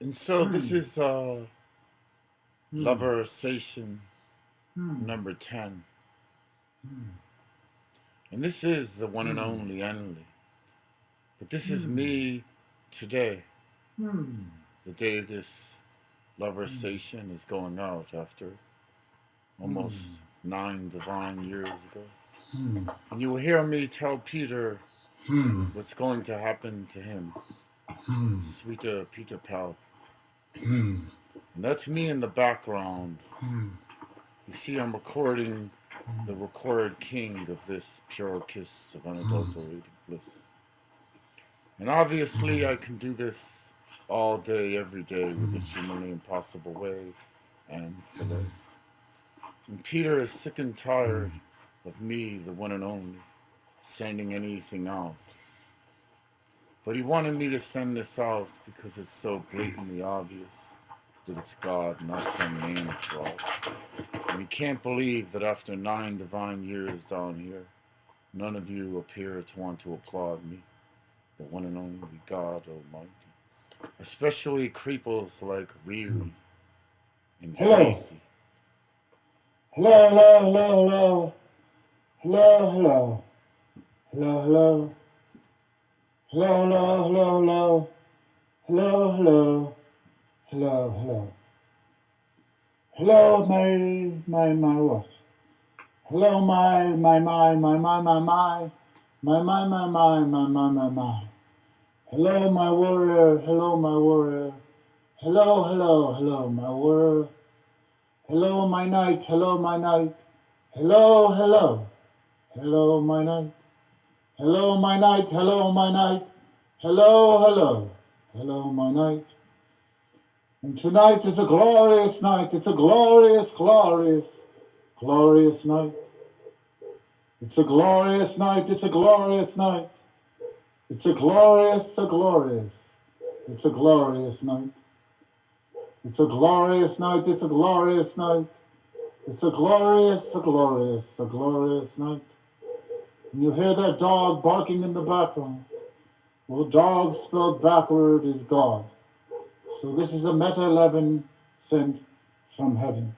And so this is Loversation number 10. And this is the one and only Enly. But this is me today, the day this Loversation is going out after almost 9 divine years ago. And you will hear me tell Peter what's going to happen to him. Sweeter Peter Palp. And that's me in the background. You see, I'm recording the record king of this pure kiss of unadulterated bliss. And obviously I can do this all day, every day with this humanly impossible way and filet. And Peter is sick and tired of me, the one and only, sending anything out. But he wanted me to send this out because it's so blatantly obvious that it's God, not some name fraud. And he can't believe that after 9 divine years down here, none of you appear to want to applaud me, the one and only God Almighty. Especially creepers like Riri and Cece. Hello, hello, hello, hello, hello, hello, hello, hello, hello, hello, hello, hello, hello, hello, hello, my what? Hello, my. Hello, my warrior, hello, my warrior. Hello, hello, hello, my warrior. Hello, my knight, hello, my knight. Hello, hello, hello, my knight. Hello, my knight, hello, my knight. Hello, hello, hello, my knight. And tonight is a glorious night. It's a glorious, glorious, glorious night. It's a glorious night. It's a glorious night. It's a glorious, it's a glorious. It's a glorious night. It's a glorious night. It's a glorious night. It's a glorious, a glorious, a glorious night. And you hear that dog barking in the background. Well, dog spelled backward is God. So this is a meta 11 sent from heaven.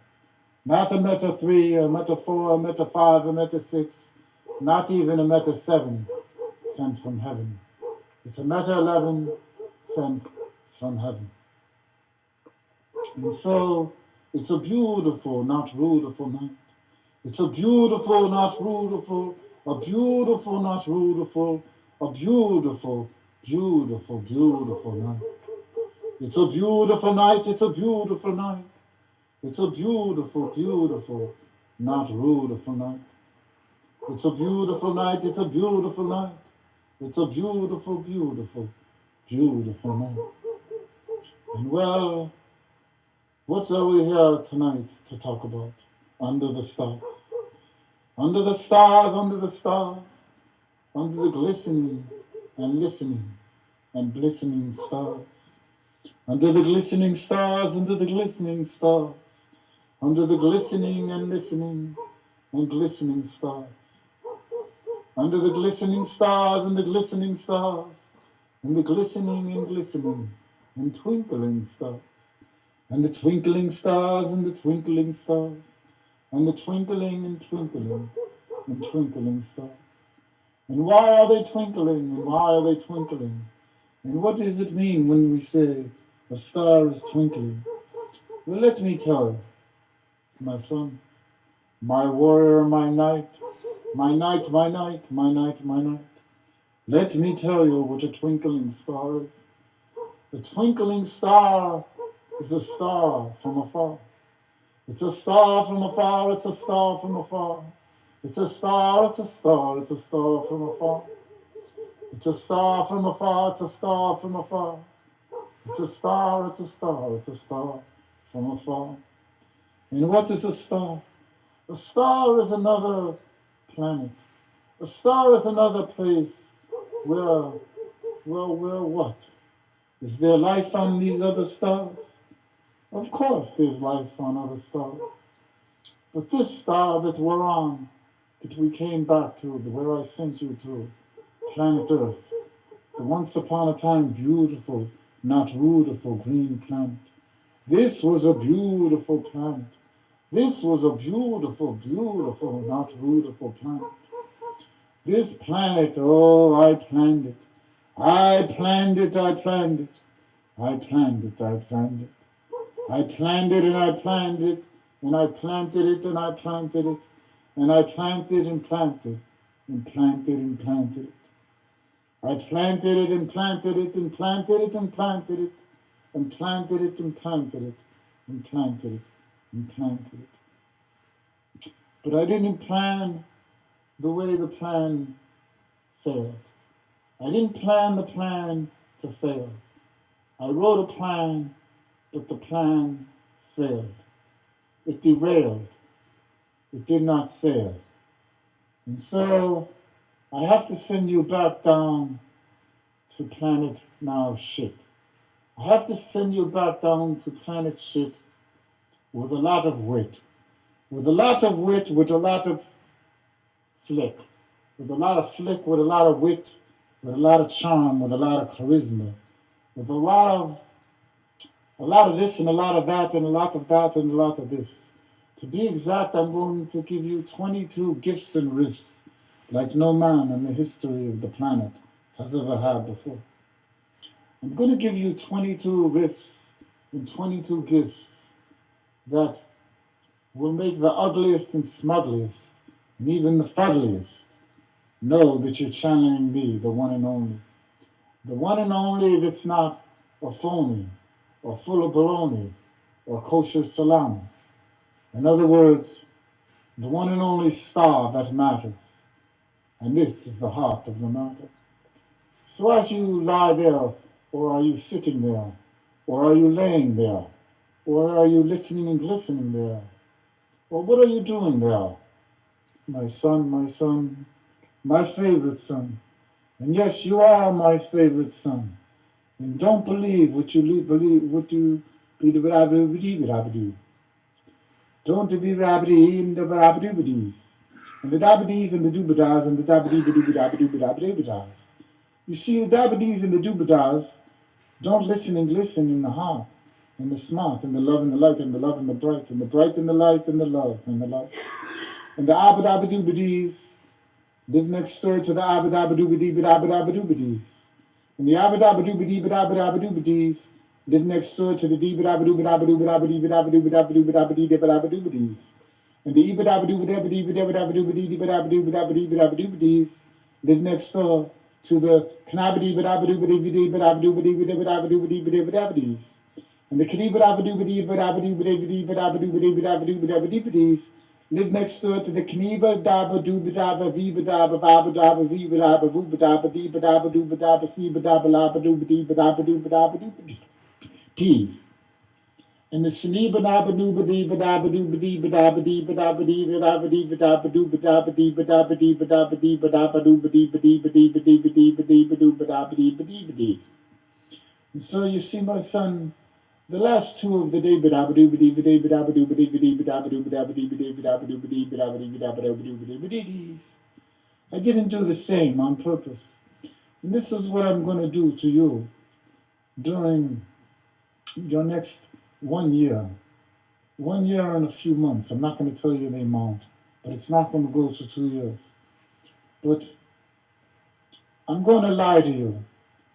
Not a meta 3, a meta 4, a meta 5, a meta 6, not even a meta 7 sent from heaven. It's a meta 11 sent from heaven. And so it's a beautiful, not rudeful night. It's a beautiful, not rudeful, a beautiful, not rudeful, a beautiful, beautiful, beautiful night. It's a beautiful night, it's a beautiful night. It's a beautiful, beautiful, not rudeful night. It's a beautiful night, it's a beautiful night. It's a beautiful, beautiful, beautiful night. And well, what are we here tonight to talk about? Under the stars. Under the stars, under the stars. Under the glistening and listening and glistening stars. Under the glistening stars, under the glistening stars. Under the glistening and listening and glistening stars. Under the glistening stars and the glistening stars. And the glistening and glistening and twinkling stars. And the twinkling stars and the twinkling stars. And the twinkling and twinkling and twinkling stars. And why are they twinkling? And why are they twinkling? And what does it mean when we say a star is twinkling? Well, let me tell you, my son, my warrior, my knight, my knight, my knight, my knight, my knight. Let me tell you what a twinkling star is. A twinkling star is a star from afar. It's a star from afar, it's a star from afar. It's a star, it's a star, it's a star from afar. It's a star from afar, it's a star from afar. It's a star, it's a star, it's a star from afar. And what is a star? A star is another planet. A star is another place where what? Is there life on these other stars? Of course there's life on other stars. But this star that we're on, that we came back to, where I sent you to planet Earth, the once upon a time beautiful, not rudeful green planet. This was a beautiful planet. This was a beautiful, beautiful, not rudeful planet. This planet, oh, I planned it. I planned it, I planned it. I planned it, I planned it. I planned it and I planned it, and I planted it and I planted it, and I planted and planted, and planted and planted it. I planted it and planted it and planted it and planted it, and planted it and planted it, and planted it and planted it. But I didn't plan the way the plan failed. I didn't plan the plan to fail. I wrote a plan, but the plan failed. It derailed. It did not sail. And so I have to send you back down to planet now shit. I have to send you back down to planet shit with a lot of wit. With a lot of wit, with a lot of flick. With a lot of flick, with a lot of wit, with a lot of charm, with a lot of charisma. With a lot of this and a lot of that and a lot of that and a lot of this. To be exact, I'm going to give you 22 gifts and riffs like no man in the history of the planet has ever had before. I'm going to give you 22 riffs and 22 gifts that will make the ugliest and smuggliest and even the fuggliest know that you're channeling me, the one and only. The one and only that's not a phony or full of baloney or kosher salami. In other words, the one and only star that matters. And this is the heart of the matter. So as you lie there, or are you sitting there, or are you laying there, or are you listening and glistening there, or what are you doing there? My son, my favorite son. And yes, you are my favorite son. And don't believe what you believe, what you believe. Don't be rabbity in the rabbity and the dabbities and the doobadas and the dabbity. You see, the dabbities and the doobadas don't listen and glisten in the heart, and the smart, and the love and the light, and the love and the bright, and the bright and the light, and the love and the light. And the abadabadoobadies live next door to the abadabadoobadies. And the abadabadoobadies live next door to the deebadabadoobadabadoobadies. And the ibadabadoobadabadoobadies live next door to the knabadiebadabadoobadies. And the kidibadabadoobadies live next door to the kniba daba doobadaba vibadaba babadaba vibadaba boobadaba deebadaba doobadaba seebadaba labadooba doobadaba tees. And the shaniba daba dooba deebadaba dooba deebadaba deebadaba deebadaba deebadaba doobadaba deebadaba deebadaba deebadaba dooba deeba deeba deeba deeba deeba deeba doobadaba deeba deeba dees. And so you see, my son, the last two of the day, I didn't do the same on purpose. And this is what I'm going to do to you during your next 1 year. 1 year and a few months. I'm not going to tell you the amount, but it's not going to go to 2 years. But I'm going to lie to you.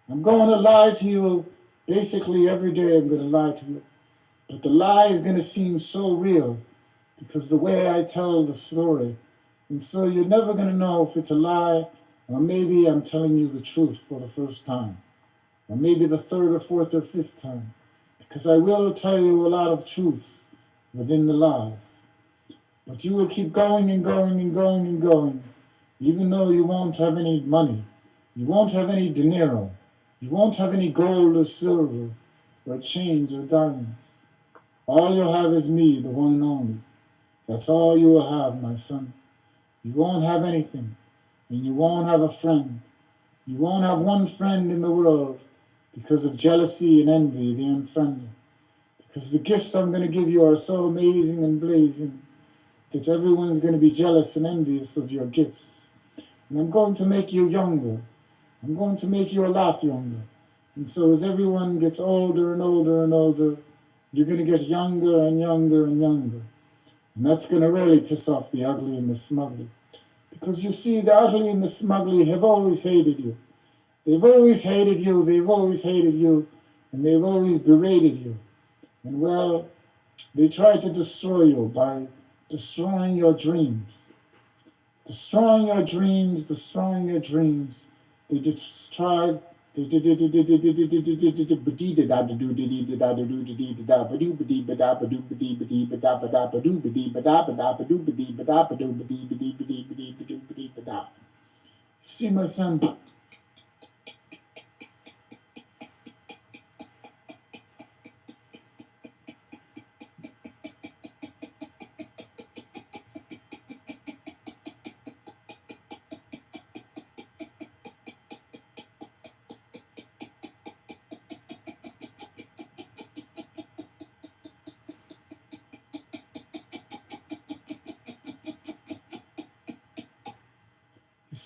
I'm going to lie to you basically every day. I'm going to lie to you. But the lie is going to seem so real because the way I tell the story. And so you're never going to know if it's a lie or maybe I'm telling you the truth for the first time. Or maybe the third or fourth or fifth time. Because I will tell you a lot of truths within the lies. But you will keep going and going and going and going, even though you won't have any money. You won't have any dinero. You won't have any gold or silver or chains or diamonds. All you'll have is me, the one and only. That's all you will have, my son. You won't have anything, and you won't have a friend. You won't have one friend in the world because of jealousy and envy, the unfriendly. Because the gifts I'm going to give you are so amazing and blazing that everyone's going to be jealous and envious of your gifts. And I'm going to make you younger. I'm going to make you a lot younger. And so as everyone gets older and older and older, you're going to get younger and younger and younger. And that's going to really piss off the ugly and the smugly. Because you see, the ugly and the smugly have always hated you. They've always hated you, they've always hated you, and they've always berated you. And well, they try to destroy you by destroying your dreams. Destroying your dreams, destroying your dreams. They destroy. They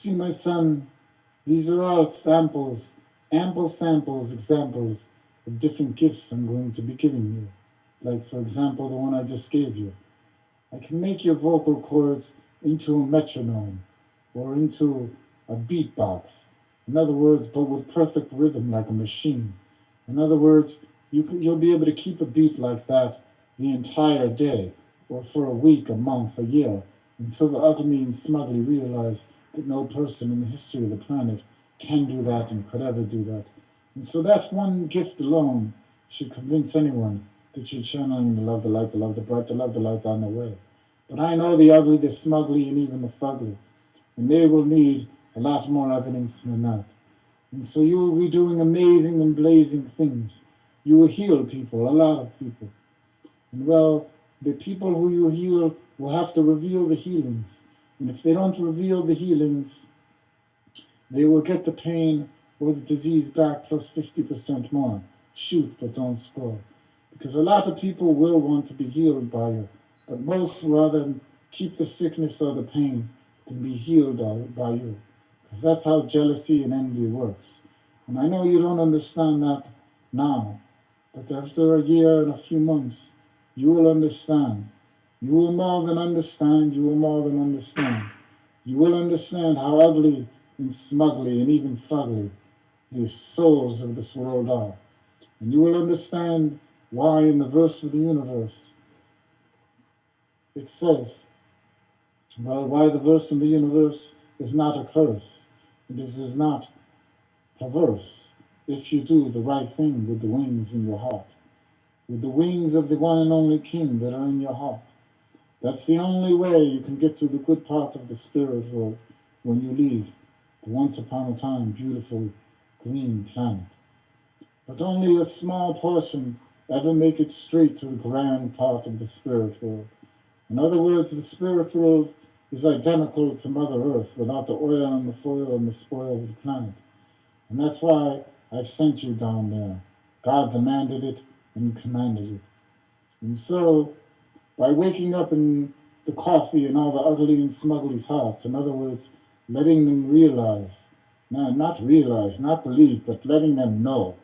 see, my son, these are all samples, ample samples, examples of different gifts I'm going to be giving you. Like, for example, the one I just gave you. I can make your vocal cords into a metronome or into a beatbox. In other words, but with perfect rhythm like a machine. In other words, you'll be able to keep a beat like that the entire day, or for a week, a month, a year, until the ugly and smugly realize that no person in the history of the planet can do that and could ever do that. And so that one gift alone should convince anyone that you're channeling the love, the light, the love, the bright, the love, the light on the way. But I know the ugly, the smugly, and even the fugly, and they will need a lot more evidence than that. And so you will be doing amazing and blazing things. You will heal people, a lot of people. And well, the people who you heal will have to reveal the healings. And if they don't reveal the healings, they will get the pain or the disease back plus 50% more. Shoot, but don't score. Because a lot of people will want to be healed by you, but most rather keep the sickness or the pain than be healed by you. Because that's how jealousy and envy works. And I know you don't understand that now, but after a year and a few months, you will understand. You will more than understand, you will more than understand. You will understand how ugly and smugly and even fugly the souls of this world are. And you will understand why in the verse of the universe it says, well, why the verse in the universe is not a curse. This is not perverse if you do the right thing with the wings in your heart, with the wings of the one and only King that are in your heart. That's the only way you can get to the good part of the spirit world when you leave the once upon a time beautiful green planet. But only a small portion ever make it straight to the grand part of the spirit world. In other words, the spirit world is identical to Mother Earth without the oil and the foil and the spoil of the planet. And that's why I sent you down there. God demanded it and commanded it. And so, by waking up in the coffee and all the ugly and smuggly's hearts, in other words, letting them realize, no, not realize, not believe, but letting them know,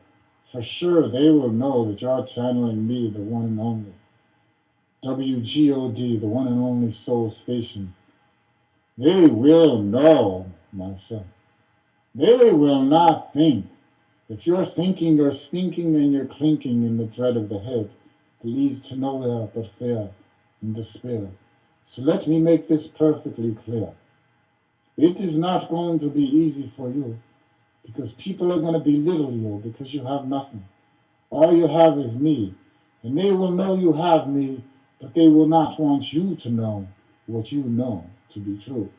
for sure they will know that you're channeling me, the one and only. WGOD, the one and only soul station. They will know, my son. They will not think. If you're thinking you're stinking and you're clinking in the dread of the head, it leads to nowhere but fear and despair. So let me make this perfectly clear. It is not going to be easy for you because people are going to belittle you because you have nothing. All you have is me, and they will know you have me, but they will not want you to know what you know to be true,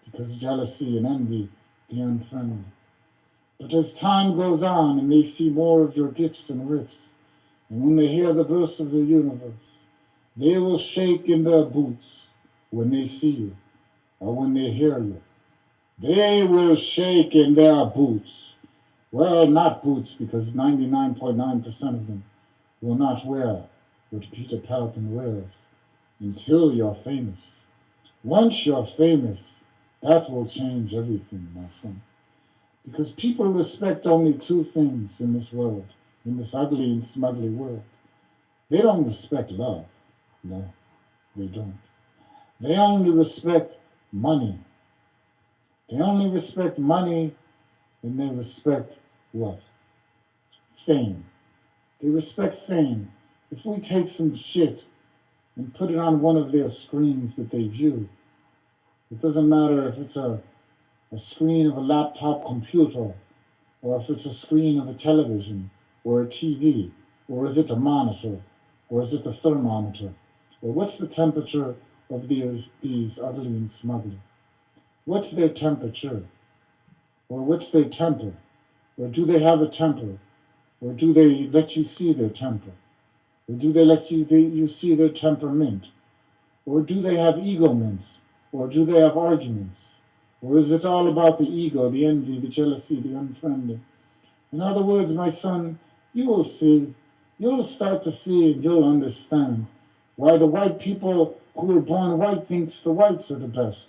because jealousy and envy, they're unfriendly. But as time goes on and they see more of your gifts and riches, and when they hear the verse of the universe, they will shake in their boots when they see you or when they hear you. They will shake in their boots. Well, not boots, because 99.9% of them will not wear what Peter Palpin wears until you're famous. Once you're famous, that will change everything, my son. Because people respect only two things in this world, in this ugly and smugly world. They don't respect love. No, they don't. They only respect money. They only respect money, and they respect what? Fame. They respect fame. If we take some shit and put it on one of their screens that they view, it doesn't matter if it's a screen of a laptop computer, or if it's a screen of a television, or a TV, or is it a monitor, or is it a thermometer? Or what's the temperature of these ugly and smugly? What's their temperature? Or what's their temper? Or do they have a temper? Or do they let you see their temper? Or do they let you see their temperament? Or do they have egoments? Or do they have arguments? Or is it all about the ego, the envy, the jealousy, the unfriendly? In other words, my son, you will see, you'll start to see and you'll understand why the white people who are born white thinks the whites are the best.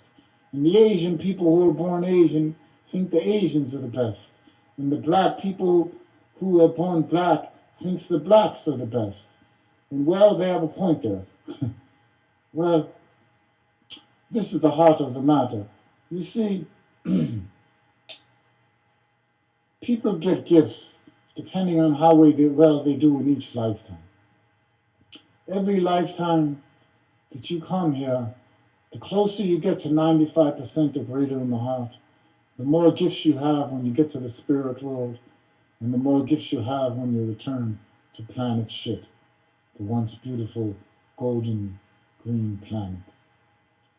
And the Asian people who are born Asian think the Asians are the best. And the black people who are born black thinks the blacks are the best. And well, they have a point there. Well, this is the heart of the matter. You see, people get gifts depending on how well they do in each lifetime. Every lifetime that you come here, the closer you get to 95% or greater in the heart, the more gifts you have when you get to the spirit world, and the more gifts you have when you return to planet shit, the once beautiful golden green planet.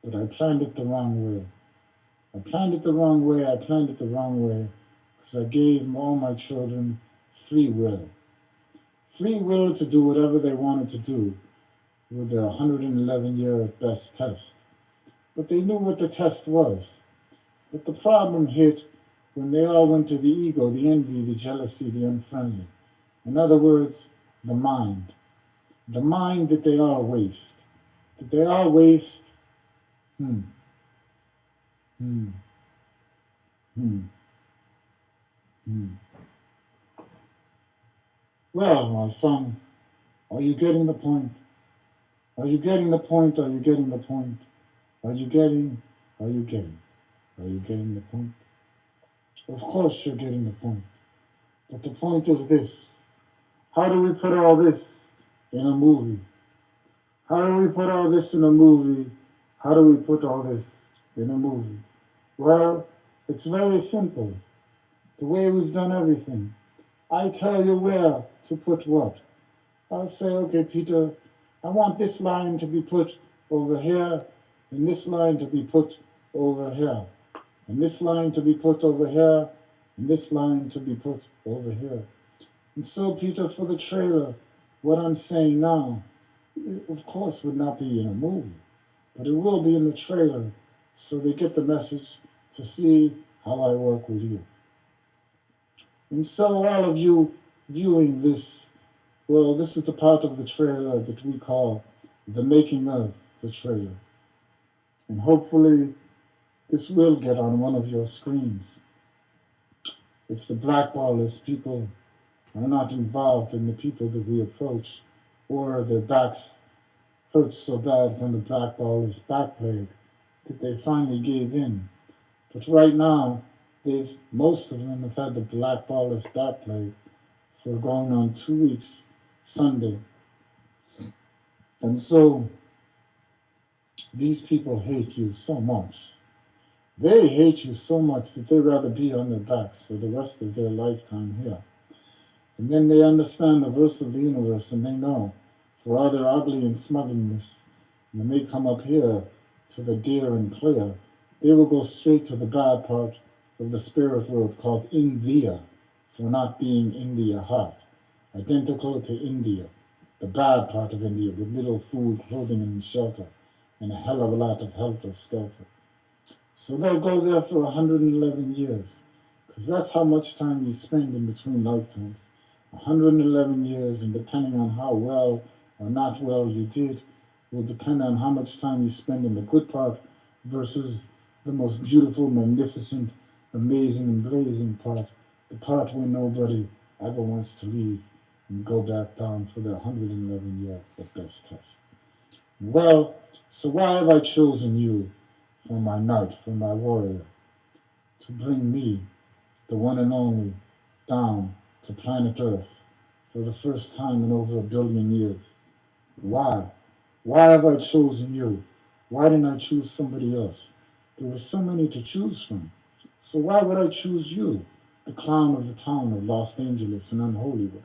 But I planned it the wrong way. I planned it the wrong way. I planned it the wrong way because I gave all my children free will. Free will to do whatever they wanted to do with their 111-year best test. But they knew what the test was. But the problem hit when they all went to the ego, the envy, the jealousy, the unfriendly. In other words, the mind. The mind that they all waste. That they all waste. Hmm, hmm, hmm, hmm. Well, my son, are you getting the point? Are you getting the point? Are you getting the point? Are you getting? Are you getting? Are you getting the point? Of course you're getting the point. But the point is this. How do we put all this in a movie? How do we put all this in a movie? How do we put all this in a movie? Well, it's very simple. The way we've done everything. I tell you where to put what. I'll say, okay, Peter, I want this line to be put over here, and this line to be put over here, and this line to be put over here, and this line to be put over here. And so, Peter, for the trailer, what I'm saying now, of course, would not be in a movie, but it will be in the trailer, so they get the message to see how I work with you. And so, all of you viewing this, well, this is the part of the trailer that we call the making of the trailer. And hopefully, this will get on one of your screens. If the blackballers people are not involved in the people that we approach, or their backs hurt so bad when the blackballers backplayed that they finally gave in. But right now, most of them have had the blackballers backplay for going on 2 weeks Sunday. And so these people hate you so much. They hate you so much that they'd rather be on their backs for the rest of their lifetime here. And then they understand the verse of the universe and they know for all their ugly and smugness, when they come up here to the dear and clear, they will go straight to the bad part of the spirit world called India, for not being India heart, identical to India, the bad part of India with little food, clothing, and shelter, and a hell of a lot of helter-skelter. So they'll go there for 111 years, because that's how much time you spend in between lifetimes. 111 years, and depending on how well or not well you did, will depend on how much time you spend in the good part versus the most beautiful, magnificent, amazing and blazing part, the part where nobody ever wants to leave and go back down for their 111 year at best test. Well, so why have I chosen you for my knight, for my warrior, to bring me, the one and only, down to planet Earth for the first time in over 1 billion years? Why? Why have I chosen you? Why didn't I choose somebody else? There were so many to choose from. So why would I choose you, the clown of the town of Los Angeles and Unholywood?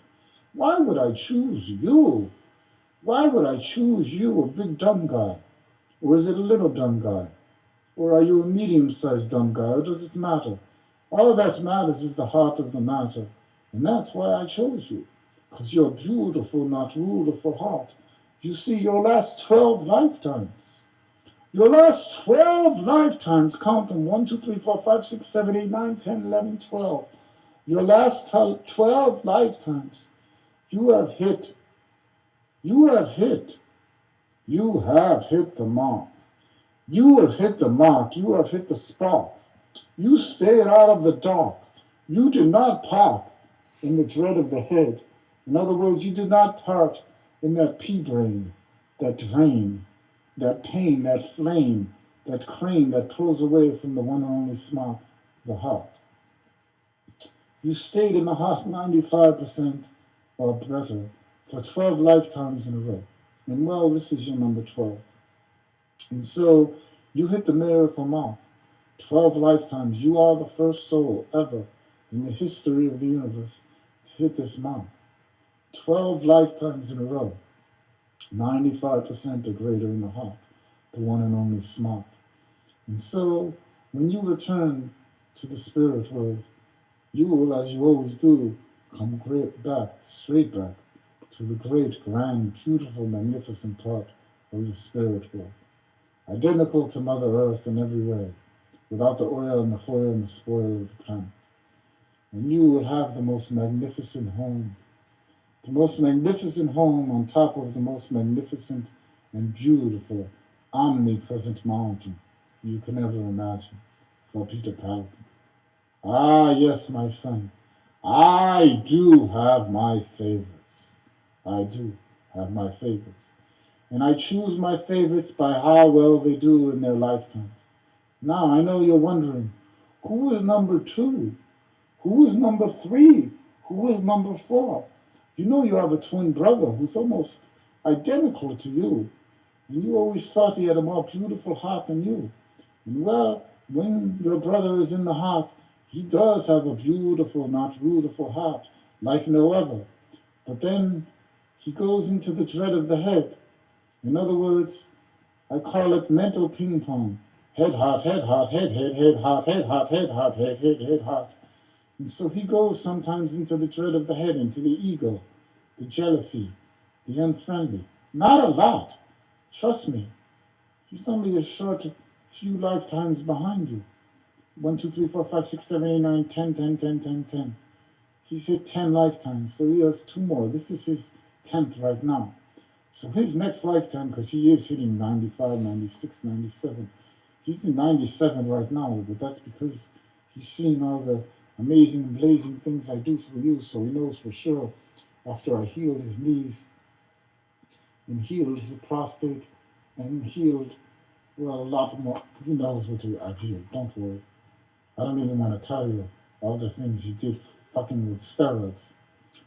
Why would I choose you? Why would I choose you, a big dumb guy? Or is it a little dumb guy? Or are you a medium-sized dumb guy? Or does it matter? All that matters is the heart of the matter. And that's why I chose you. Because you're beautiful, not rude for heart. You see, your last 12 lifetimes. Your last 12 lifetimes, count them 1, 2, 3, 4, 5, 6, 7, 8, 9, 10, 11, 12. Your last 12 lifetimes, you have hit, you have hit, you have hit the mark. You have hit the mark, you have hit the spot. You stayed out of the dark. You did not pop in the dread of the head. In other words, you did not part in that pea brain, that drain, that pain, that flame, that crane that pulls away from the one and only smart, the heart. You stayed in the heart 95% or better for 12 lifetimes in a row. And well, this is your number 12. And so you hit the miracle mark. 12 lifetimes. You are the first soul ever in the history of the universe to hit this mark. 12 lifetimes in a row. 95% or greater in the heart. The one and only smart. And so, when you return to the spirit world, you will, as you always do, come straight back to the great, grand, beautiful, magnificent part of the spirit world. Identical to Mother Earth in every way, without the oil and the foil and the spoil of the planet. And you will have the most magnificent home, the most magnificent home on top of the most magnificent and beautiful, omnipresent mountain you can ever imagine for Peter Palpin. Ah, yes, my son, I do have my favorites. I do have my favorites. And I choose my favorites by how well they do in their lifetimes. Now, I know you're wondering, who is number 2? Who is number 3? Who is number 4? You know you have a twin brother who's almost identical to you, and you always thought he had a more beautiful heart than you. And well, when your brother is in the heart, he does have a beautiful, not beautiful heart, like no other. But then he goes into the dread of the head. In other words, I call it mental ping pong. Head, heart, head, heart, head, heart, head, heart, head, heart, head, heart. And so he goes sometimes into the dread of the head, into the ego, the jealousy, the unfriendly. Not a lot. Trust me. He's only a short few lifetimes behind you. 1, 2, 3, 4, 5, 6, 7, 8, 9, 10, 10, 10, 10, 10. He's hit 10 lifetimes, so he has 2 more. This is his 10th right now. So his next lifetime, because he is hitting 95, 96, 97. He's in 97 right now, but that's because he's seen all the amazing, blazing things I do for you, so he knows for sure after I healed his knees and healed his prostate and healed, well, a lot more. He knows what I've healed. Don't worry. I don't even want to tell you all the things he did fucking with steroids.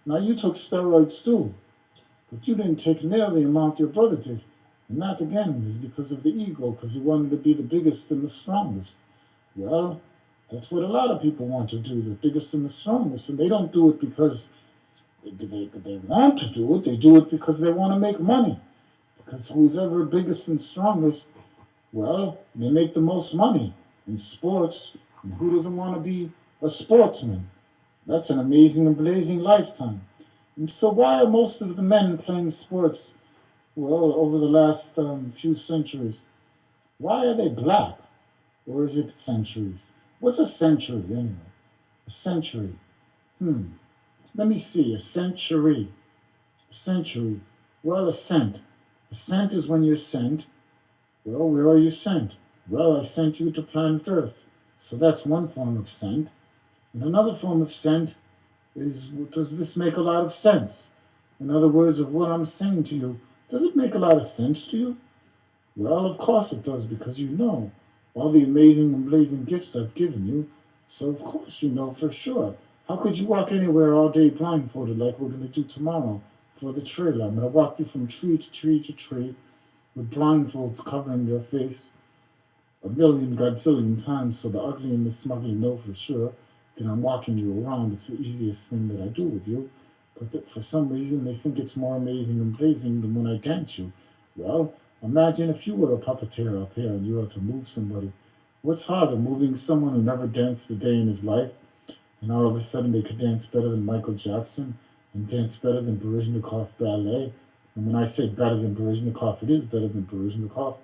Now, you took steroids too, but you didn't take nearly the amount your brother did. And that, again, is because of the ego, because he wanted to be the biggest and the strongest. Well, that's what a lot of people want to do, the biggest and the strongest. And they don't do it because they want to do it. They do it because they want to make money. Because who's ever biggest and strongest, well, they make the most money in sports. And who doesn't want to be a sportsman? That's an amazing and blazing lifetime. And so why are most of the men playing sports, well, over the last few centuries, why are they black? Or is it centuries? What's a century anyway? A century. Let me see. A century. A century. Well, a cent. A cent is when you're sent. Well, where are you sent? Well, I sent you to planet Earth. So that's one form of scent. And another form of scent is, does this make a lot of sense? In other words, of what I'm saying to you, does it make a lot of sense to you? Well, of course it does, because you know all the amazing and blazing gifts I've given you. So of course you know for sure. How could you walk anywhere all day blindfolded like we're going to do tomorrow for the trail? I'm going to walk you from tree to tree to tree with blindfolds covering your face a million godzillion times so the ugly and the smugly know for sure that I'm walking you around. It's the easiest thing that I do with you. But that for some reason they think it's more amazing and blazing than when I dance you. Well, imagine if you were a puppeteer up here and you had to move somebody. What's harder, moving someone who never danced a day in his life and all of a sudden they could dance better than Michael Jackson and dance better than Baryshnikov ballet? And when I say better than Baryshnikov, it is better than Baryshnikov.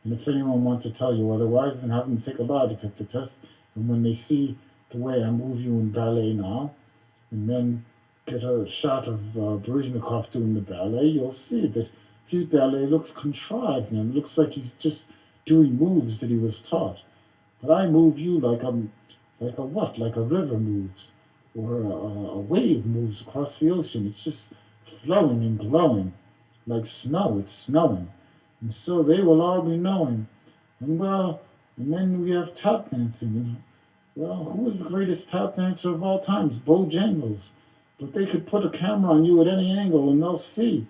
And if anyone wants to tell you otherwise, then have them take a lie detector test. And when they see the way I move you in ballet now, and then get a shot of Baryshnikov doing the ballet, you'll see that his ballet looks contrived and it looks like he's just doing moves that he was taught. But I move you like a what? Like a river moves, or a wave moves across the ocean. It's just flowing and glowing, like snow. It's snowing, and so they will all be knowing. And well, and then we have tap dancing. And well, who was the greatest tap dancer of all times? Bojangles. But they could put a camera on you at any angle, and they'll see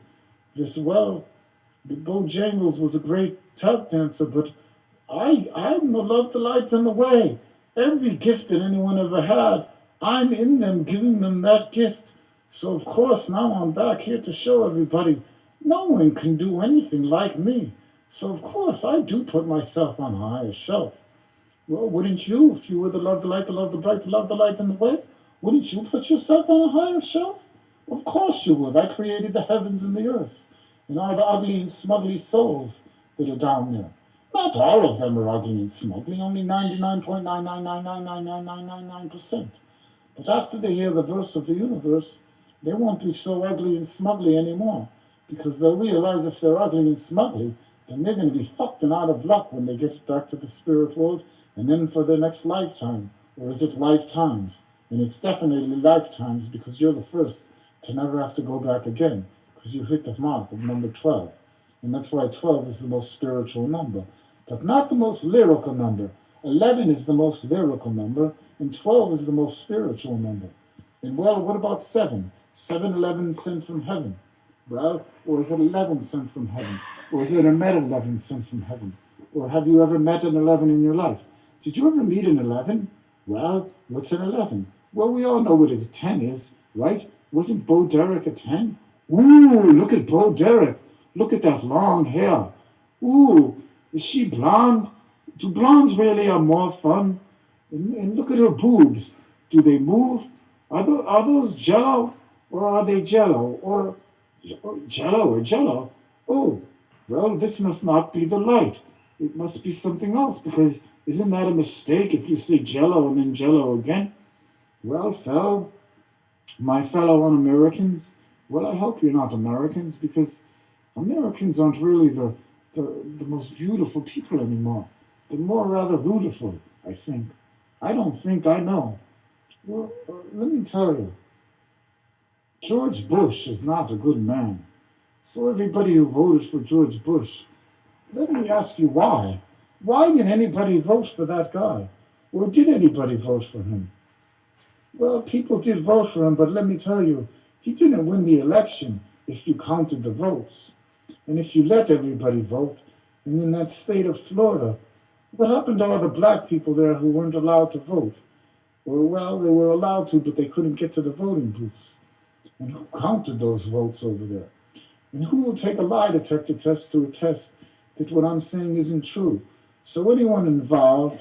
that well, the Bojangles was a great tap dancer, but I'm the love, the lights, and the way. Every gift that anyone ever had, I'm in them, giving them that gift. So of course now I'm back here to show everybody no one can do anything like me. So of course I do put myself on a higher shelf. Well, wouldn't you, if you were the love, the light, the love, the bright, the love, the light, and the way? Wouldn't you put yourself on a higher shelf? Of course you would. I created the heavens and the earth, and all the ugly and smugly souls that are down there. Not all of them are ugly and smugly, only 99.999999999%. But after they hear the verse of the universe, they won't be so ugly and smugly anymore, because they'll realize if they're ugly and smugly, then they're going to be fucked and out of luck when they get back to the spirit world and then for their next lifetime. Or is it lifetimes? And it's definitely lifetimes because you're the first to never have to go back again because you hit the mark of number 12. And that's why 12 is the most spiritual number, but not the most lyrical number. 11 is the most lyrical number, and 12 is the most spiritual number. And well, what about 7? 7, 11 sent from heaven. Well, or is it 11 sent from heaven? Or is it a met 11 sent from heaven? Or have you ever met an 11 in your life? Did you ever meet an 11? Well, what's an 11? Well, we all know what a 10 is, right? Wasn't Bo Derek a 10? Ooh, look at Bo Derek. Look at that long hair. Ooh, is she blonde? Do blondes really have more fun? And look at her boobs. Do they move? Are those jello? Or are they jello? Or jello or jello? Oh, well, this must not be the light. It must be something else, because isn't that a mistake if you say jello and then jello again? Well, my fellow un-Americans, well, I hope you're not Americans, because Americans aren't really the most beautiful people anymore. They're more rather beautiful, I think. I don't think I know. Well, let me tell you, George Bush is not a good man. So everybody who voted for George Bush, let me ask you why. Why did anybody vote for that guy? Or did anybody vote for him? Well, people did vote for him, but let me tell you, he didn't win the election if you counted the votes. And if you let everybody vote, and in that state of Florida, what happened to all the black people there who weren't allowed to vote? Or, well, they were allowed to, but they couldn't get to the voting booths. And who counted those votes over there? And who will take a lie detector test to attest that what I'm saying isn't true? So anyone involved,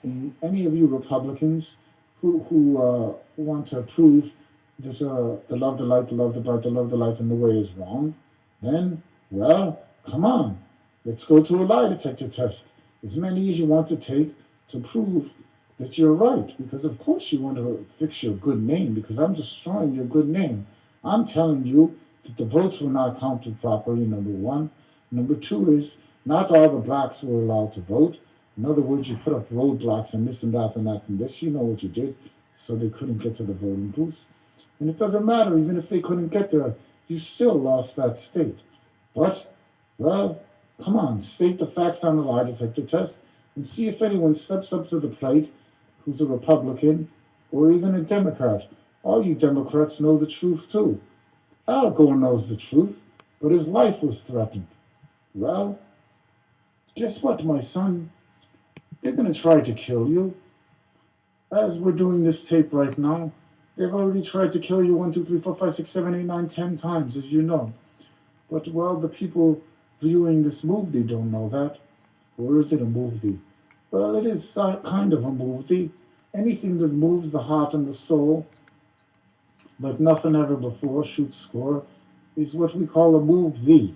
in any of you Republicans who want to prove that the love, the light, the love, the bright, the love, the light, and the way is wrong, then, well, come on. Let's go to a lie detector test. As many as you want to take to prove that you're right. Because of course you want to fix your good name, because I'm destroying your good name. I'm telling you that the votes were not counted properly, number one. Number two is not all the blacks were allowed to vote. In other words, you put up roadblocks and this and that and that and this. You know what you did, so they couldn't get to the voting booths. And it doesn't matter, even if they couldn't get there, you still lost that state. But, well, come on, state the facts on the lie detector test and see if anyone steps up to the plate who's a Republican or even a Democrat. All you Democrats know the truth too. Al Gore knows the truth, but his life was threatened. Well, guess what, my son? They're going to try to kill you. As we're doing this tape right now, they've already tried to kill you 1, 2, 3, 4, 5, 6, 7, 8, 9, 10 times, as you know. But, well, the people viewing this movie don't know that. Or is it a movie? Well, it is kind of a movie. Anything that moves the heart and the soul, like nothing ever before, shoot score, is what we call a move thee.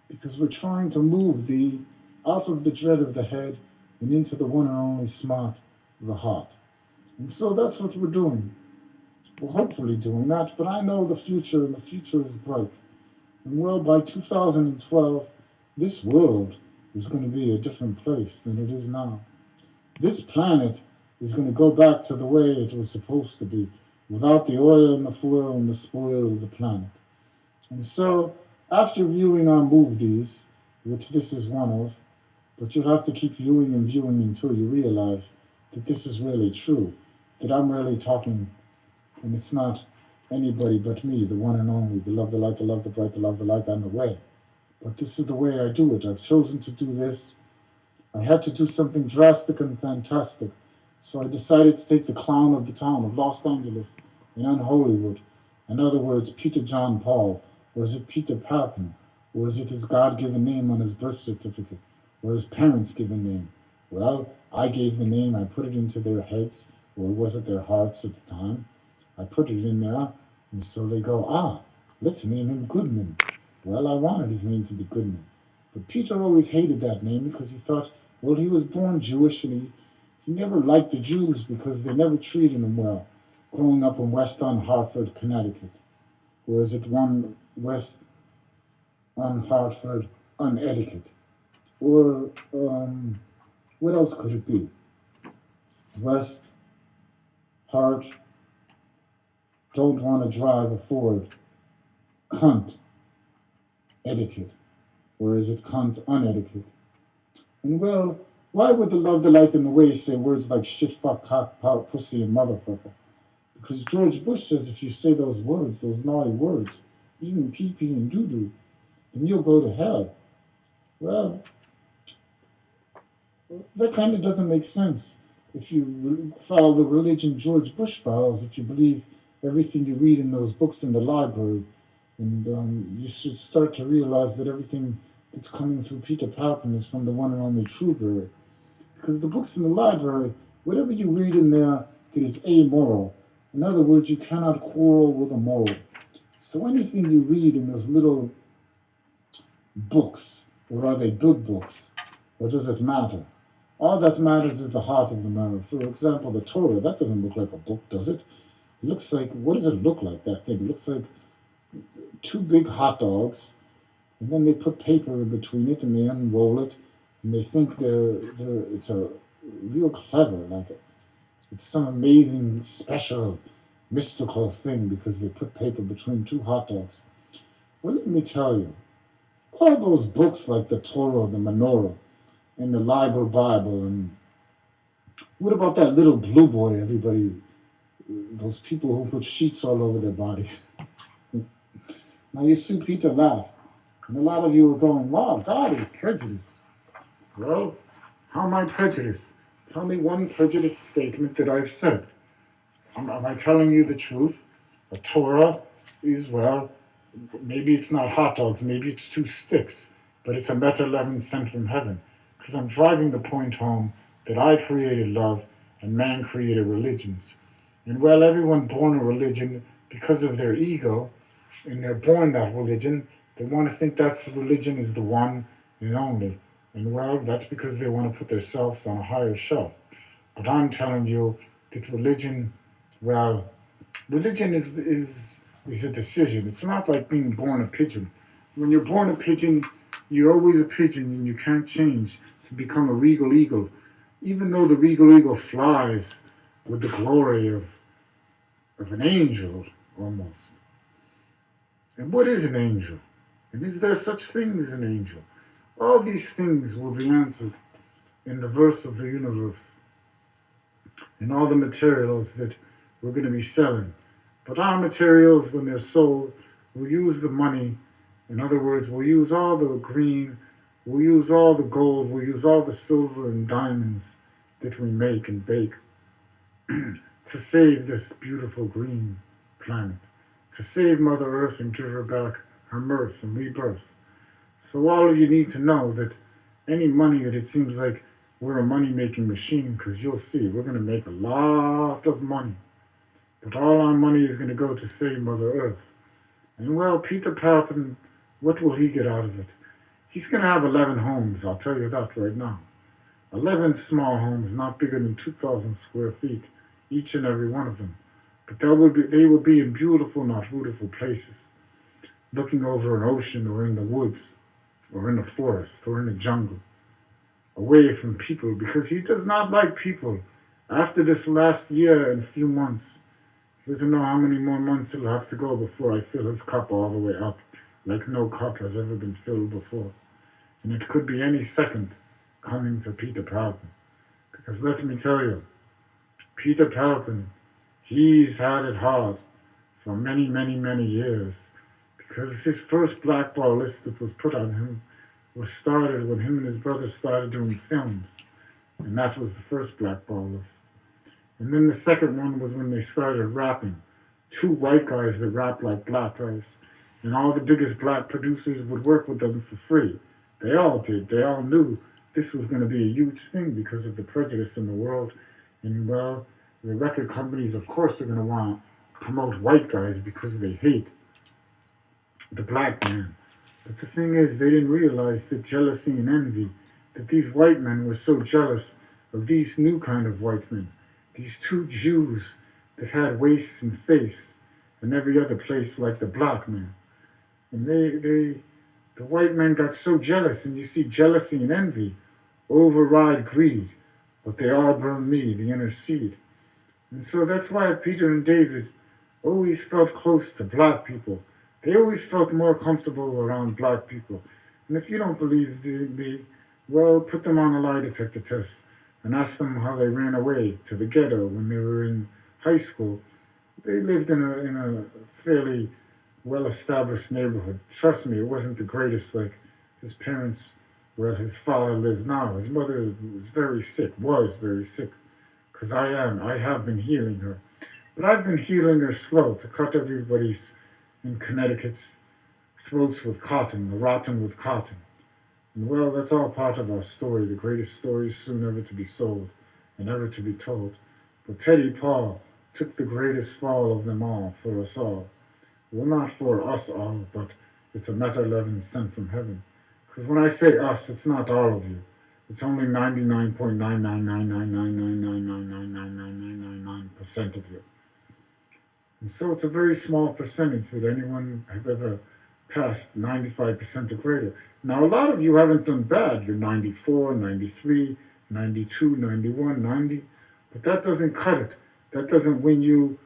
Because we're trying to move thee out of the dread of the head and into the one and only smart of the heart. And so that's what we're doing. We're hopefully doing that, but I know the future, and the future is bright. And well, by 2012, this world is going to be a different place than it is now. This planet is going to go back to the way it was supposed to be, without the oil and the foil and the spoil of the planet. And so, after viewing our movies, which this is one of, but you'll have to keep viewing and viewing until you realize that this is really true, that I'm really talking, and it's not anybody but me, the one and only, the love, the light, the love, the bright, the love, the light, and the way. But this is the way I do it. I've chosen to do this. I had to do something drastic and fantastic. So I decided to take the clown of the town of Los Angeles and Hollywood. In other words, Peter John Paul, or is it Peter Palpin, or is it his God-given name on his birth certificate, or his parents' given name? Well, I gave the name, I put it into their heads, or was it their hearts at the time? I put it in there, and so they go, let's name him Goodman. Well, I wanted his name to be Goodman. But Peter always hated that name because he thought, well, he was born Jewish and he never liked the Jews because they never treated him well, growing up in West on Hartford, Connecticut. Or is it one West on Hartford, Unetiquette? Or what else could it be? West Hart, don't want to drive a Ford, cunt, etiquette. Or is it cunt, unetiquette? And well, why would the love, the light, and the way say words like shit, fuck, cock, pot, pussy, and motherfucker? Because George Bush says if you say those words, those naughty words, even pee-pee and doo-doo, then you'll go to hell. Well, that kind of doesn't make sense. If you follow the religion George Bush follows, if you believe everything you read in those books in the library, and you should start to realize that everything that's coming through Peter Palpin is from the one and only Trueberry. Because the books in the library, whatever you read in there that is amoral, in other words, you cannot quarrel with a moral. So anything you read in those little books, or are they big books, or does it matter? All that matters is the heart of the matter. For example, the Torah, that doesn't look like a book, does it? It looks like, what does it look like, that thing? It looks like two big hot dogs, and then they put paper in between it, and they unroll it, and they think it's a real clever, like it's some amazing, special, mystical thing because they put paper between two hot dogs. Well, let me tell you, all those books like the Torah, the Menorah, and the Bible, and what about that little blue boy, everybody, those people who put sheets all over their bodies? Now you see Peter laugh, and a lot of you are going, wow, God is prejudiced. Well, how am I prejudiced? Tell me one prejudiced statement that I've said. Am I telling you the truth? A Torah is, well, maybe it's not hot dogs, maybe it's two sticks, but it's a Meta 11 sent from heaven. Because I'm driving the point home that I created love and man created religions. And well, everyone born a religion because of their ego, and they're born that religion, they want to think that's religion is the one and only. And well, that's because they want to put themselves on a higher shelf. But I'm telling you that religion, well, religion is a decision. It's not like being born a pigeon. When you're born a pigeon, you're always a pigeon and you can't change to become a regal eagle. even though the regal eagle flies with the glory of an angel almost. And what is an angel? And is there such thing as an angel? All these things will be answered in the verse of the universe, in all the materials that we're going to be selling. But our materials, when they're sold, we'll use the money. In other words, we'll use all the green, we'll use all the gold, we'll use all the silver and diamonds that we make and bake to save this beautiful green planet, to save Mother Earth and give her back her mirth and rebirth. So all of you need to know that any money that it seems like we're a money-making machine, because you'll see, we're going to make a lot of money. But all our money is going to go to save Mother Earth. And well, Peter Palpin, what will he get out of it? He's going to have 11 homes, I'll tell you that right now. 11 small homes, not bigger than 2,000 square feet, each and every one of them. But they will be in beautiful, not beautiful places, looking over an ocean or in the woods or in the forest or in the jungle, away from people, because he does not like people. After this last year and a few months, he doesn't know how many more months he'll have to go before I fill his cup all the way up, like no cup has ever been filled before. And it could be any second coming to Peter Palpin. Because let me tell you, Peter Palpin, he's had it hard for many, many, many years. Because his first blackball list that was put on him was started when him and his brother started doing films. And that was the first blackball list. And then the second one was when they started rapping. Two white guys that rap like black guys. And all the biggest black producers would work with them for free. They all did. They all knew this was going to be a huge thing because of the prejudice in the world. And well, the record companies, of course, are going to want to promote white guys because they hate the black man. But the thing is, they didn't realize the jealousy and envy, that these white men were so jealous of these new kind of white men. These two Jews that had waists and face and every other place like the black man. And the white men got so jealous, and you see jealousy and envy override greed, but they all burn me, the inner seed. And so that's why Peter and David always felt close to black people. They always felt more comfortable around black people. And if you don't believe me, well, put them on a lie detector test and ask them how they ran away to the ghetto when they were in high school. They lived in a fairly well-established neighborhood. Trust me, it wasn't the greatest like his parents, where his father lives now. His mother was very sick, because I have been healing her. But I've been healing her slow to cut everybody's in Connecticut's throats with cotton, the rotten with cotton. And well, that's all part of our story, the greatest story soon ever to be sold and ever to be told. But Teddy Paul took the greatest fall of them all for us all. Well, not for us all, but it's a meta 11 sent from heaven. Because when I say us, it's not all of you. It's only 99.9999999999999% of you. And so it's a very small percentage that anyone have ever passed 95% or greater. Now, a lot of you haven't done bad. You're 94, 93, 92, 91, 90. But that doesn't cut it. That doesn't win you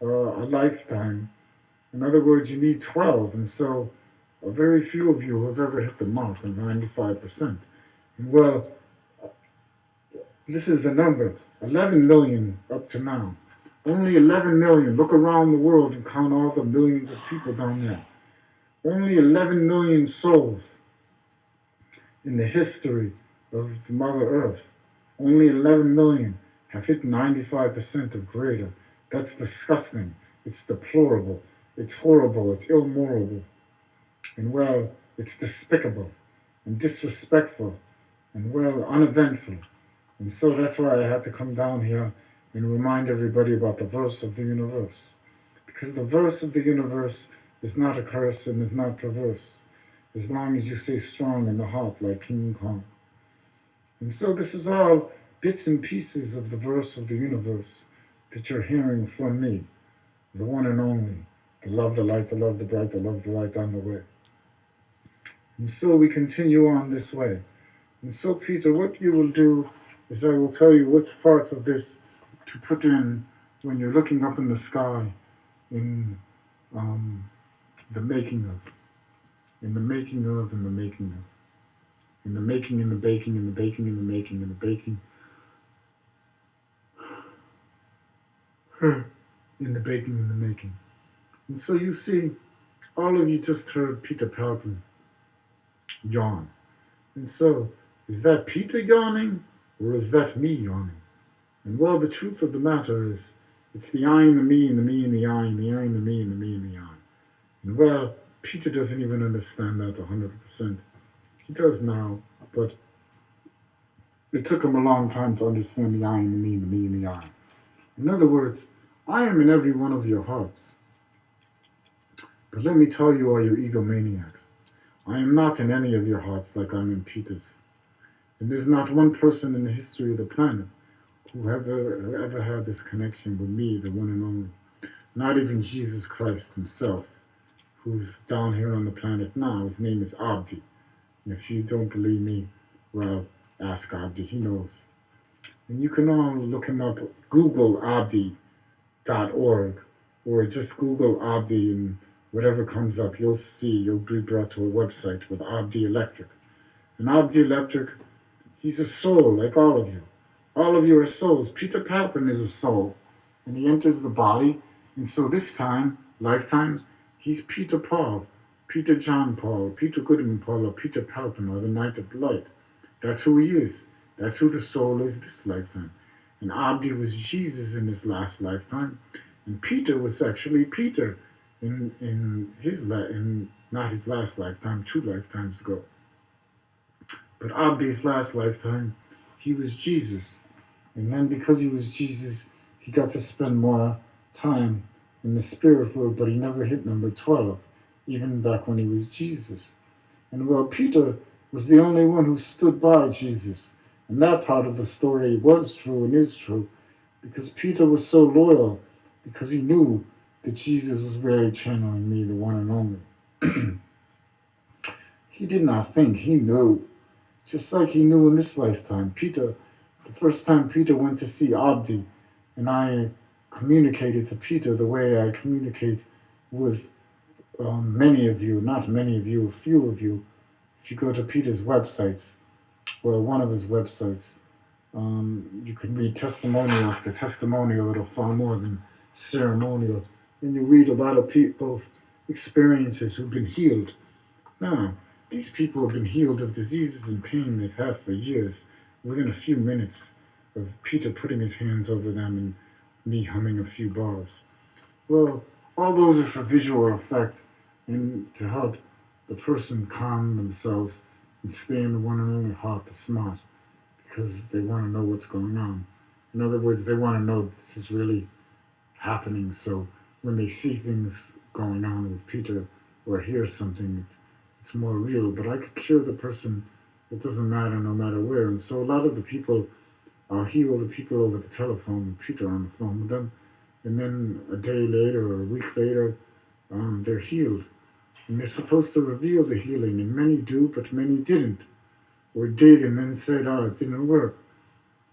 a lifetime. In other words, you need 12. And so very few of you have ever hit the mark of 95%. And well, this is the number, 11 million up to now. Only 11 million. Look around the world and count all the millions of people down there. Only 11 million souls in the history of Mother Earth. Only 11 million have hit 95% or greater. That's disgusting. It's deplorable. It's horrible. It's immoral. And well, it's despicable and disrespectful and well, uneventful. And so that's why I had to come down here and remind everybody about the verse of the universe. Because the verse of the universe is not a curse and is not perverse, as long as you stay strong in the heart like King Kong. And so this is all bits and pieces of the verse of the universe that you're hearing from me, the one and only, the love, the light, the love, the bright, the love, the light on the way. And so we continue on this way. And so, Peter, what you will do is I will tell you which parts of this to put in when you're looking up in the sky in um, the making of, in the making of, in the making of, in the making, in the baking, in the baking, in the making, in the baking, in the baking, in the making. And so you see, all of you just heard Peter Palpin yawn. And so, is that Peter yawning, or is that me yawning? And well, the truth of the matter is, it's the I and the me and the me and the I and the I and the me and the me and the I. And well, Peter doesn't even understand that 100%. He does now, but it took him a long time to understand the I and the me and the me and the I. In other words, I am in every one of your hearts. But let me tell you, all you egomaniacs, I am not in any of your hearts like I'm in Peter's. And there's not one person in the history of the planet who ever had this connection with me, the one and only. Not even Jesus Christ himself, who's down here on the planet now. His name is Abdi. And if you don't believe me, well, ask Abdi, he knows. And you can all look him up, Google Abdi.org, or just Google Abdi and whatever comes up, you'll be brought to a website with Abdi Electric. And Abdi Electric, he's a soul like all of you. All of you are souls. Peter Palpin is a soul. And he enters the body. And so this lifetime, he's Peter Paul, Peter John Paul, Peter Goodman Paul, or Peter Palpin, or the Knight of Light. That's who he is. That's who the soul is this lifetime. And Abdi was Jesus in his last lifetime. And Peter was actually Peter in not his last lifetime, 2 lifetimes ago. But Abdi's last lifetime, he was Jesus. And then because he was Jesus, he got to spend more time in the spirit world, but he never hit number 12, even back when he was Jesus. And well, Peter was the only one who stood by Jesus. And that part of the story was true and is true, because Peter was so loyal, because he knew that Jesus was really channeling me, the one and only. He did not think, he knew. Just like he knew in this lifetime. Peter, the first time Peter went to see Abdi, and I communicated to Peter the way I communicate with many of you, not many of you, a few of you. If you go to Peter's websites, well, one of his websites, you can read testimonial after testimonial, a little far more than ceremonial. And you read a lot of people's experiences who've been healed. Now, these people have been healed of diseases and pain they've had for years within a few minutes of Peter putting his hands over them and me humming a few bars. Well, all those are for visual effect and to help the person calm themselves and stay in the one and only heart, the smart, because they want to know what's going on. In other words, they want to know this is really happening. So when they see things going on with Peter or hear something, it's more real. But I could cure the person. It doesn't matter, no matter where. And so a lot of the people, I'll heal the people over the telephone with Peter on the phone with them. And then a day later or a week later, they're healed. And they're supposed to reveal the healing. And many do, but many didn't. Or did and then said, oh, it didn't work.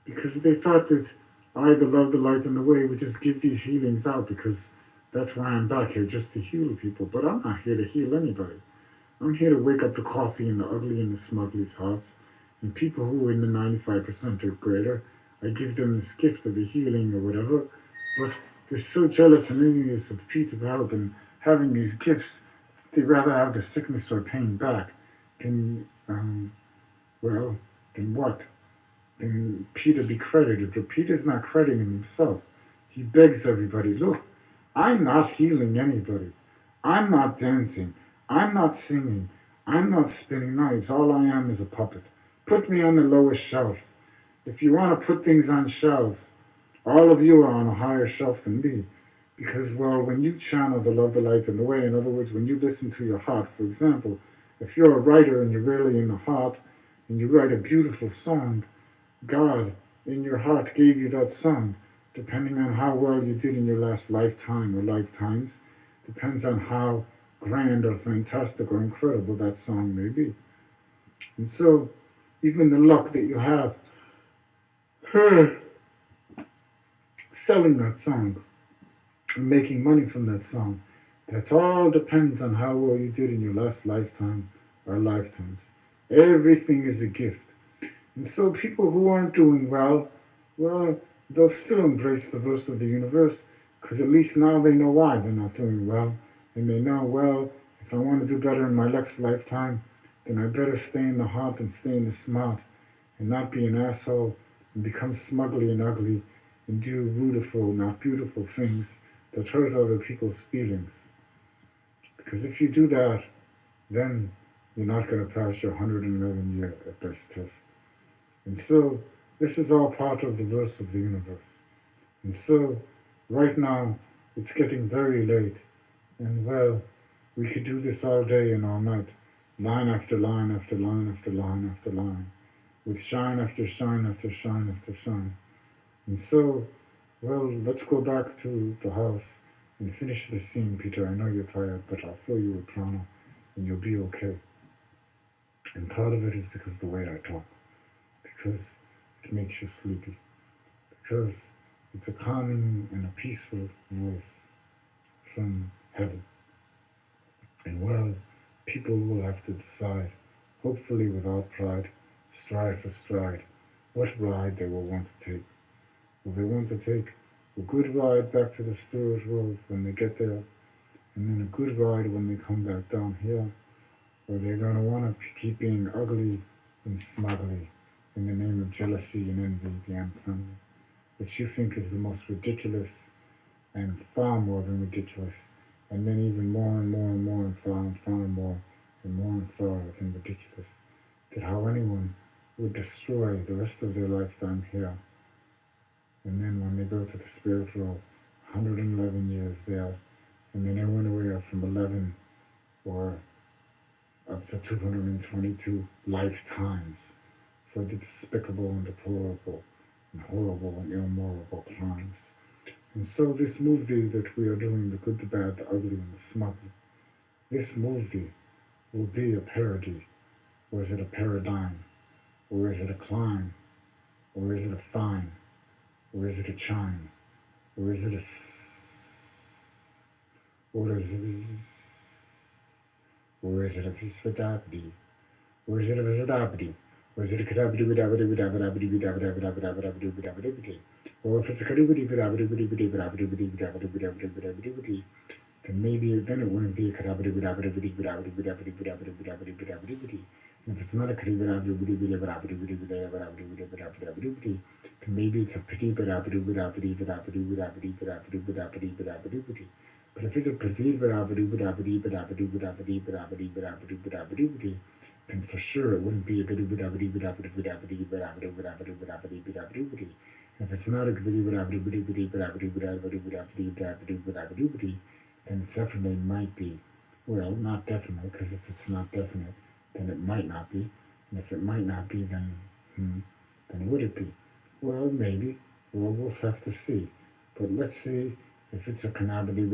Because they thought that I, the love, the light, and the way, would just give these healings out because that's why I'm back here, just to heal people. But I'm not here to heal anybody. I'm here to wake up the coffee and the ugly and the smugly's hearts. And people who are in the 95% or greater, I give them this gift of the healing or whatever. But they're so jealous and envious of Peter Palpin having these gifts, they'd rather have the sickness or pain back than, than what? Than Peter be credited. But Peter's not crediting himself. He begs everybody, look, I'm not healing anybody. I'm not dancing. I'm not singing. I'm not spinning knives. All I am is a puppet. Put me on the lowest shelf. If you want to put things on shelves, all of you are on a higher shelf than me. Because, well, when you channel the love, the light, and the way, in other words, when you listen to your heart, for example, if you're a writer and you're really in the heart and you write a beautiful song, God in your heart gave you that song. Depending on how well you did in your last lifetime or lifetimes, depends on how grand or fantastic or incredible that song may be. And so, even the luck that you have her selling that song and making money from that song. That all depends on how well you did in your last lifetime or lifetimes. Everything is a gift. And so people who aren't doing well, they'll still embrace the verse of the universe because at least now they know why they're not doing well. And they know, well, if I want to do better in my next lifetime, then I better stay in the heart and stay in the smart and not be an asshole and become smugly and ugly and do beautiful, not beautiful things that hurt other people's feelings. Because if you do that, then you're not going to pass your 111-year at best test. And so this is all part of the verse of the universe. And so right now it's getting very late. And well, we could do this all day and all night, line after line after line after line after line, with shine after shine after shine after shine. And so, well, let's go back to the house and finish the scene, Peter. I know you're tired, but I'll fill you with prana and you'll be okay. And part of it is because of the way I talk, because it makes you sleepy, because it's a calming and a peaceful voice from heaven. And well, people will have to decide, hopefully without pride, stride for stride, what ride they will want to take. Will they want to take a good ride back to the spirit world when they get there, and then a good ride when they come back down here? Or they're going to want to keep being ugly and smugly in the name of jealousy and envy, the family, which you think is the most ridiculous and far more than ridiculous, and then even more and more and more and far more and far than ridiculous, that how anyone would destroy the rest of their lifetime here, and then when they go to the spirit world, 111 years there, and then anywhere from 11 or up to 222 lifetimes for the despicable and deplorable and horrible and immoral crimes. And so this movie that we are doing, The Good, the Bad, the Ugly, and the Smugly, this movie will be a parody, or is it a paradigm, or is it a climb, or is it a fine, or is it a chime, or is it a or is it or is it a vispadabdi, or is it a vispadabdi, or is it a kadabdi widabdi widabdi widabdi widabdi widabdi, or if it's a kadabdi widabdi widabdi widabdi widabdi widabdi, then maybe then it wouldn't be a kadabdi widabdi widabdi widabdi widabdi widabdi widabdi. And if it's not a kadabdi widabdi widabdi widabdi widabdi widabdi, then maybe it's a piti widabdi widabdi widabdi widabdi widabdi widabdi widabdi. But if it's a piti widabdi widabdi widabdi widabdi widabdi widabdi widabdi, then for sure it wouldn't be a kadabdi widabdi widabdi widabdi widabdi widabdi widabdi widabdi. And if it's not a kadabdi widabdi widabdi widabdi widabdi widabdi widabdi, then it definitely might be. Well, not definitely, because if it's not definite, then it might not be. And if it might not be, then would it be? Well, maybe. Well, we'll have to see. But let's see if it's a canabidi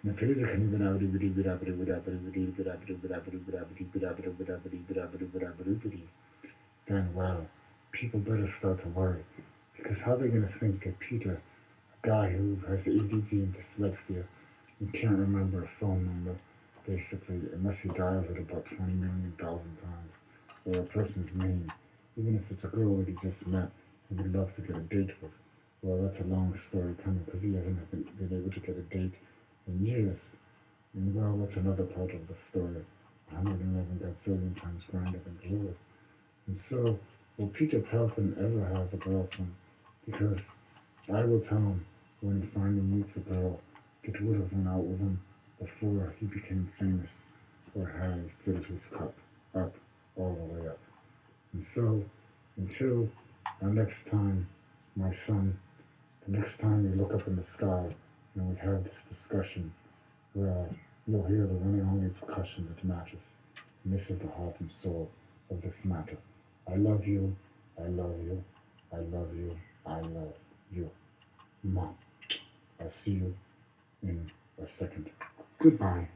and if it is a then well, people better start to worry. Because how are they going to think that Peter, a guy who has ADD and dyslexia and can't remember a phone number, basically, unless he dials it about 20 million thousand times, or a person's name, even if it's a girl that he just met and would love to get a date with? Well, that's a long story coming because he hasn't been able to get a date in years. And well, that's another part of the story. 111 gazillion times grander than Blue. And so, will Peter Palpin ever have a girlfriend? Because I will tell him when he finally meets a girl that would have went out with him before he became famous or had filled his cup up, all the way up. And so, until our next time, my son, the next time we look up in the sky and we have this discussion, where you'll hear the one and only percussion that matters. And this is the heart and soul of this matter. I love you, I love you, I love you, I love you. Mom, I'll see you in a second. Goodbye.